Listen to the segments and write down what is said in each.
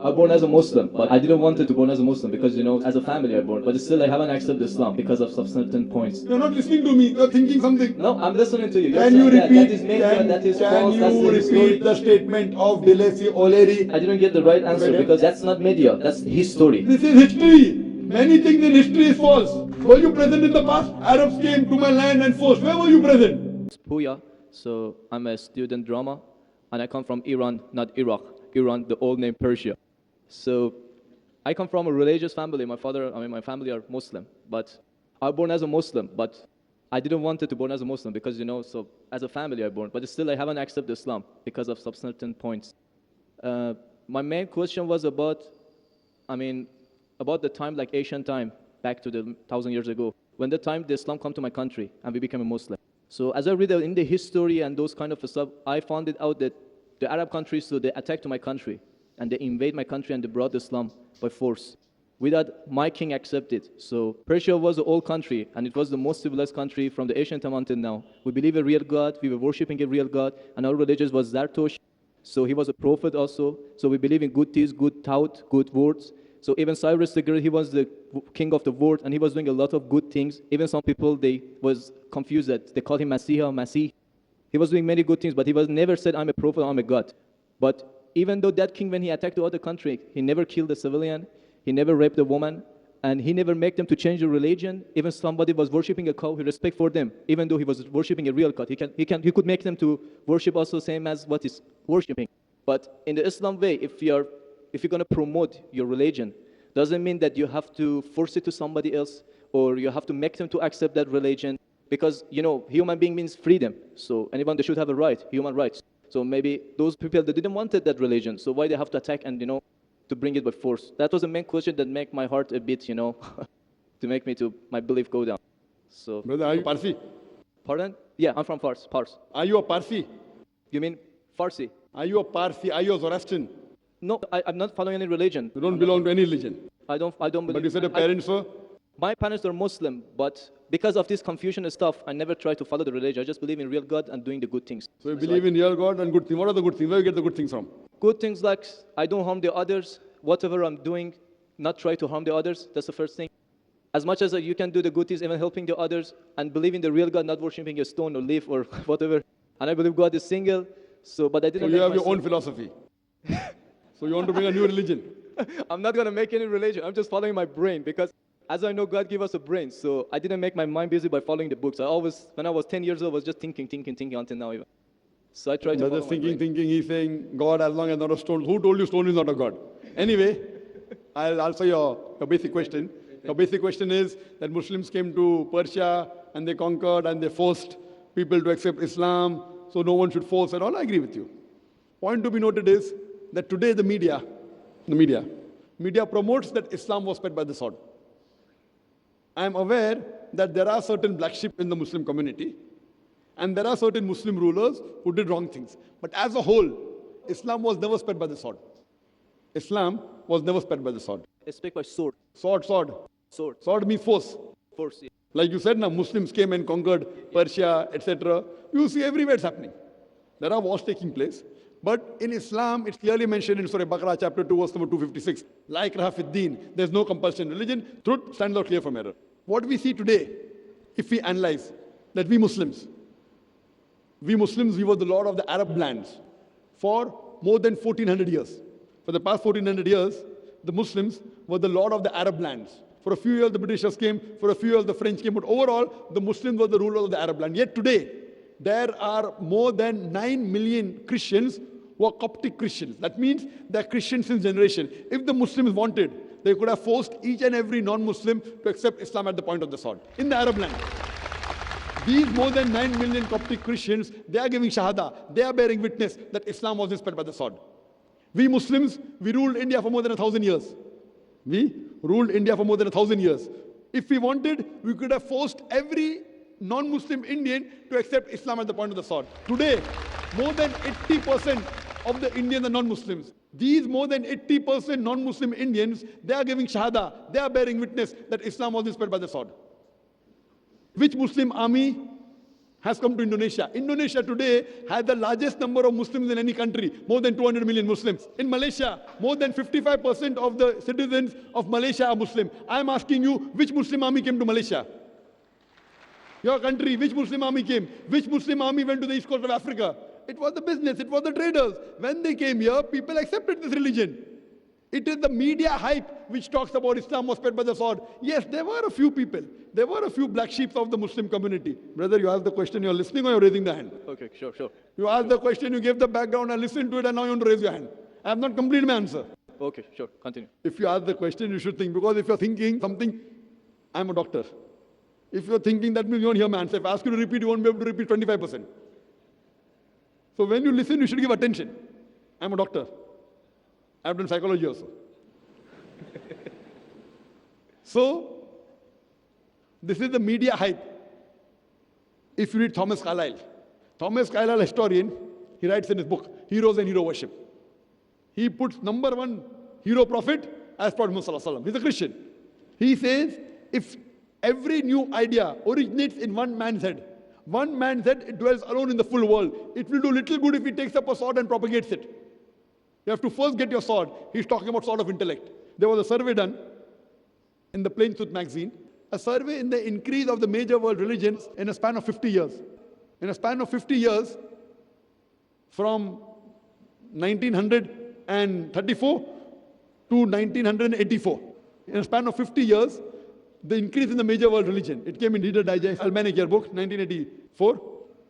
I was born as a Muslim, but I didn't want it to born as a Muslim because, as a family I born. But still, I haven't accepted Islam because of some certain points. You're not listening to me. You're thinking something. No, I'm listening to you. Can you repeat? That is media, that is false, that's the repeat the statement of Delesi O'Leary? I didn't get the right answer because that's not media, that's history. This is history. Many things in history is false. Were you present in the past? Arabs came to my land and forced. Where were you present? Puya, so I'm a student drama, and I come from Iran, not Iraq. Iran, the old name Persia. So I come from a religious family. My family are Muslim, but I was born as a Muslim, but I didn't want it to born as a Muslim because, so as a family I born, but still I haven't accepted Islam because of some certain points. My main question was about the time, like Asian time, back to the 1,000 years ago, when the time the Islam come to my country and we became a Muslim. So as I read in the history and those kind of stuff, I found it out that the Arab countries, so they attacked to my country, and they invade my country and they brought Islam by force, without my king accepted. So Persia was the old country, and it was the most civilized country from the ancient time until now. We believe a real God, we were worshipping a real God, and our religion was Zartosh. So he was a prophet also. So we believe in good deeds, good thought, good words. So even Cyrus the Great, he was the king of the world, and he was doing a lot of good things. Even some people, they was confused that they called him Masih. He was doing many good things, but he was never said, I'm a prophet, I'm a God. But even though that king, when he attacked the other country, he never killed a civilian, he never raped a woman, and he never made them to change the religion. Even somebody was worshipping a cow, he respect for them, even though he was worshipping a real God. He could make them to worship also same as what is worshipping. But in the Islam way, if you're going to promote your religion, doesn't mean that you have to force it to somebody else, or you have to make them to accept that religion, because human being means freedom. So anyone, they should have a right, human rights. So maybe those people that didn't want that religion, so why they have to attack and to bring it by force? That was the main question that make my heart a bit to make me to my belief go down. So brother, are you Parsi? Pardon? Yeah, I'm from Fars. Are you a Parsi? You mean Farsi? Are you a Parsi? Are you a Zoroastrian? No, I'm not following any religion. You don't belong to any religion. I don't believe. But you said your parents were? My parents are Muslim, but because of this confusion and stuff, I never try to follow the religion. I just believe in real God and doing the good things. So you believe in real God and good things. What are the good things? Where do you get the good things from? Good things like I don't harm the others. Whatever I'm doing, not try to harm the others. That's the first thing. As much as you can do the good things, even helping the others, and believe in the real God, not worshiping a stone or leaf or whatever. And I believe God is single. But I didn't. So you have your own philosophy. So you want to bring a new religion? I'm not going to make any religion. I'm just following my brain because as I know, God gave us a brain. So I didn't make my mind busy by following the books. When I was 10 years old, I was just thinking until now even. So I tried to follow thinking, he's saying, God as long as not a stone. Who told you stone is not a God? Anyway, I'll answer your basic question. Your basic question is that Muslims came to Persia and they conquered and they forced people to accept Islam. So no one should force at all. I agree with you. Point to be noted is that today the media promotes that Islam was spread by the sword. I am aware that there are certain black sheep in the Muslim community, and there are certain Muslim rulers who did wrong things. But as a whole, Islam was never spread by the sword. Islam was never spread by the sword. It's spread by sword. Sword. Sword means force. Force, yeah. Like you said, now Muslims came and conquered Persia, etc. You see everywhere it's happening. There are wars taking place. But in Islam, it's clearly mentioned in Surah Baqarah, chapter 2, verse number 256. La ikraha fid deen. There's no compulsion in religion. Truth stands out clear from error. What we see today, if we analyze, that we Muslims, we were the lord of the Arab lands for more than 1400 years. For the past 1400 years, the Muslims were the lord of the Arab lands. For a few years, the Britishers came. For a few years, the French came. But overall, the Muslims were the rulers of the Arab land. Yet today, there are more than 9 million Christians who are Coptic Christians. That means they're Christians since generation. If the Muslims wanted, they could have forced each and every non-Muslim to accept Islam at the point of the sword in the Arab land. These more than 9 million Coptic Christians, they are giving Shahada. They are bearing witness that Islam was spread by the sword. We Muslims, we ruled India for more than 1,000 years. We ruled India for more than 1,000 years. If we wanted, we could have forced every non-Muslim Indian to accept Islam at the point of the sword. Today, more than 80% of the Indians are non-Muslims. These more than 80% non-Muslim Indians, they are giving Shahada. They are bearing witness that Islam was spread by the sword. Which Muslim army has come to Indonesia. Indonesia today has the largest number of Muslims in any country, more than 200 million Muslims. In Malaysia, more than 55% of the citizens of Malaysia are Muslim. I'm asking you, which Muslim army came to Malaysia? Your country, which Muslim army came? Which Muslim army went to the east coast of Africa? It was the business, it was the traders. When they came here, people accepted this religion. It is the media hype which talks about Islam was spread by the sword. Yes, there were a few people. There were a few black sheep of the Muslim community. Brother, you asked the question, you're listening or you're raising the hand? Okay, sure. You asked the question, you gave the background, I listened to it, and now you want to raise your hand. I have not completed my answer. Okay, sure, continue. If you ask the question, you should think. Because if you're thinking something, I'm a doctor. If you're thinking, that means you won't hear my answer. If I ask you to repeat, you won't be able to repeat 25%. So when you listen, you should give attention. I'm a doctor. I've done psychology also. So, this is the media hype. If you read Thomas Carlyle, historian, he writes in his book, Heroes and Hero Worship. He puts number one hero prophet as Prophet Muhammad. He's a Christian. He says, if every new idea originates in one man's head, it dwells alone in the full world. It will do little good if he takes up a sword and propagates it. You have to first get your sword. He's talking about sword of intellect. There was a survey done in the Plain Truth magazine, a survey in the increase of the major world religions in a span of 50 years. In a span of 50 years, from 1934 to 1984. In a span of 50 years, the increase in the major world religion. It came in Reader Digest, Islamic yearbook, 1984.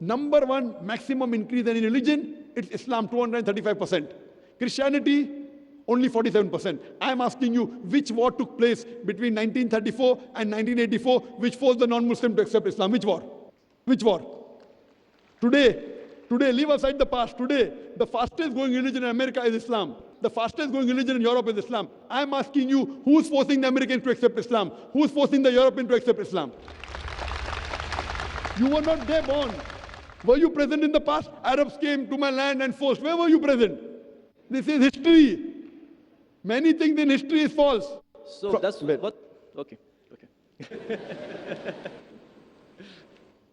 Number one maximum increase in any religion, it's Islam, 235%. Christianity, only 47%. I'm asking you, which war took place between 1934 and 1984, which forced the non-Muslim to accept Islam? Which war? Which war? Today, leave aside the past. Today, the fastest growing religion in America is Islam. The fastest growing religion in Europe is Islam. I'm asking you, who's forcing the Americans to accept Islam? Who's forcing the Europeans to accept Islam? You were not there born. Were you present in the past? Arabs came to my land and forced. Where were you present? This is history. Many things in history is false. So that's what? Okay.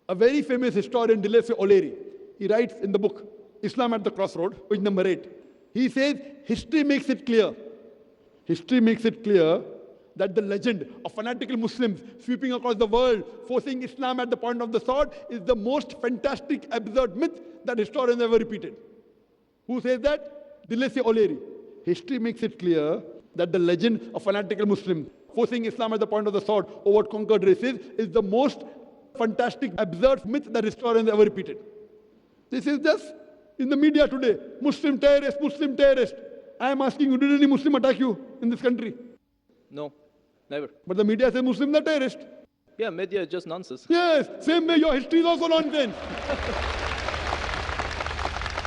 A very famous historian, Debatel O'Leary, he writes in the book, Islam at the Crossroad, page number 8. He says, history makes it clear that the legend of fanatical Muslims sweeping across the world, forcing Islam at the point of the sword, is the most fantastic, absurd myth that historians ever repeated. Who says that? Debatel O'Leary. History makes it clear that the legend of fanatical Muslims forcing Islam at the point of the sword over conquered races is the most fantastic, absurd myth that historians ever repeated. This is just in the media today. Muslim terrorist, Muslim terrorist. I am asking you, did any Muslim attack you in this country? No, never. But the media says Muslims are terrorists. Yeah, media is just nonsense. Yes, same way your history is also nonsense.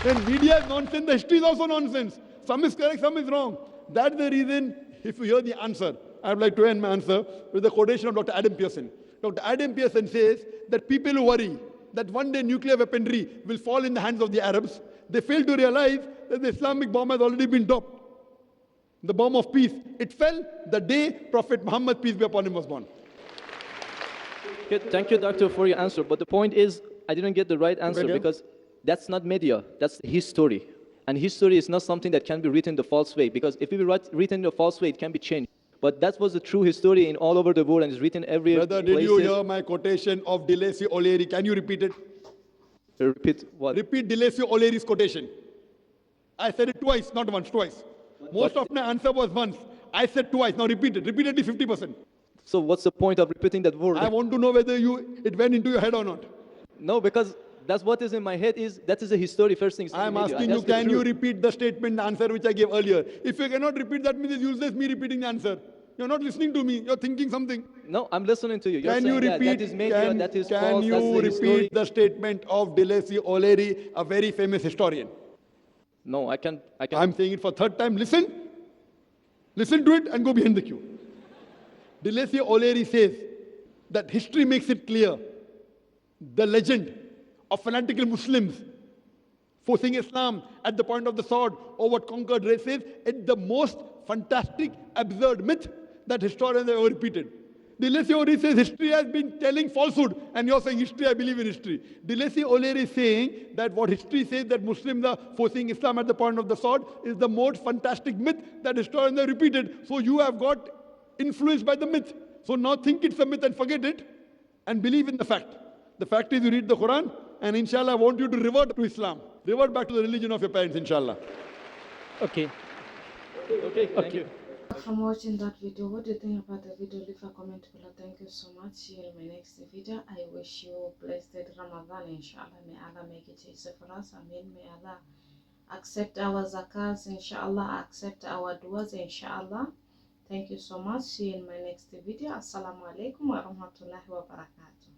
When media is nonsense, the history is also nonsense. Some is correct, some is wrong. That's the reason, if you hear the answer, I would like to end my answer with the quotation of Dr. Adam Pearson. Dr. Adam Pearson says that people who worry that one day nuclear weaponry will fall in the hands of the Arabs, they fail to realize that the Islamic bomb has already been dropped. The bomb of peace. It fell the day Prophet Muhammad, peace be upon him, was born. Okay, thank you, doctor, for your answer. But the point is, I didn't get the right answer because that's not media, that's history. And history is not something that can be written the false way, because if it be written the false way, it can be changed. But that was the true history in all over the world and it's written everywhere. Brother, did you hear my quotation of Debatel O'Leary? Can you repeat it? Repeat what? Repeat Debatel O'Leary's quotation. I said it twice, not once, twice. Most of my answer was once. I said twice. Now repeat it. Repeat it 50%. So what's the point of repeating that word? I want to know whether it went into your head or not. No, because that's what is in my head that is a history first thing. I am asking you, can you repeat the statement, the answer which I gave earlier? If you cannot repeat, that means it's useless me repeating the answer. You're not listening to me. You're thinking something. No, I'm listening to you. You're can you repeat? That is media, that is false, can you repeat the statement of Debatel O'Leary, a very famous historian? No, I can't. I'm saying it for third time. Listen to it and go behind the queue. Debatel O'Leary says that history makes it clear the legend of fanatical Muslims forcing Islam at the point of the sword over conquered races is the most fantastic, absurd myth that historians have ever repeated. Delesi O'Leary says history has been telling falsehood, and you're saying history, I believe in history. Delesi O'Leary is saying that what history says that Muslims are forcing Islam at the point of the sword is the most fantastic myth that historians have repeated. So you have got influenced by the myth. So now think it's a myth and forget it and believe in the fact. The fact is you read the Quran, and inshallah I want you to revert to Islam. Revert back to the religion of your parents, inshallah. Okay. Okay, thank you. From watching that video, what do you think about the video? Leave a comment below. Thank you so much. See you in my next video. I wish you blessed Ramadan, inshallah. May Allah make it easy for us. Amen. May Allah accept our zakats, inshallah. Accept our duas, inshallah. Thank you so much. See you in my next video. Assalamu alaikum wa rahmatullahi wa barakatuh.